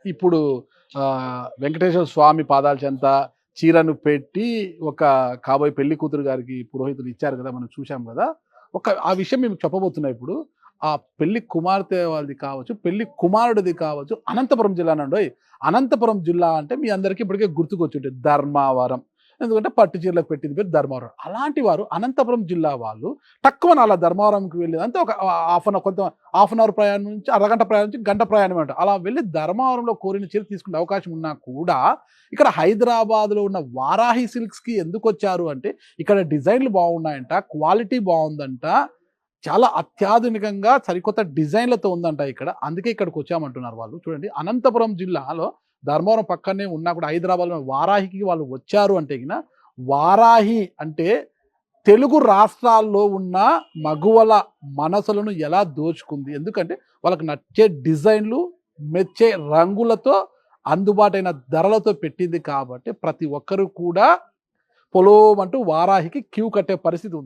ఇప్పుడు వెంకటేశ్వర స్వామి పాదాల చెంత చీరను పెట్టి ఒక కాబోయే పెళ్లి కూతురు గారికి పురోహితులు ఇచ్చారు కదా! మనం చూసాం కదా! ఆ విషయం మీకు చెప్పబోతున్నా ఇప్పుడు. ఆ పెళ్లి కుమార్తె వాళ్ళది కావచ్చు, పెళ్లి కుమారుడిది కావచ్చు, అనంతపురం జిల్లానండోయ్. అనంతపురం జిల్లా అంటే మీ అందరికీ ఇప్పటికే గుర్తుకొచ్చుంటది ధర్మావరం. ఎందుకంటే పట్టు చీరలకు పెట్టింది పేరు ధర్మవరం. అలాంటి వారు అనంతపురం జిల్లా వాళ్ళు టక్కుమని అలా ధర్మవరంకి వెళ్ళేదంటే ఒక హాఫ్ అన్ అవర్ ప్రయాణం నుంచి అరగంట ప్రయాణం నుంచి గంట ప్రయాణం అంట. అలా వెళ్ళి ధర్మవరంలో కోరిన చీర తీసుకునే అవకాశం ఉన్నా కూడా ఇక్కడ హైదరాబాద్‌లో ఉన్న వారాహి సిల్క్స్‌కి ఎందుకొచ్చారు అంటే ఇక్కడ డిజైన్‌లు బాగున్నాయంట, క్వాలిటీ బావుందంట. చాలా అత్యాధునికంగా సరికొత్త డిజైన్‌లతో ఉందంట ఇక్కడ. అందుకే ఇక్కడికొచ్చామంటున్నారు వాళ్ళు. చూడండి అనంతపురం జిల్లాలో ధర్మవరం పక్కనే ఉన్నా కూడా హైదరాబాద్‌లో వారాహికి వాళ్ళు వచ్చారు అంటే గిన వారాహి అంటే తెలుగు రాష్ట్రాల్లో ఉన్న మగువల మనసులను ఎలా దోచుకుంది. ఎందుకంటే వాళ్ళకి నచ్చే డిజైన్‌లు, మెచ్చే రంగులతో, అందుబాటైన ధరలతో పెట్టింది కాబట్టి ప్రతి ఒక్కరు కూడా పొలోమంటూ వారాహికి క్యూ కట్టే పరిస్థితి ఉంది.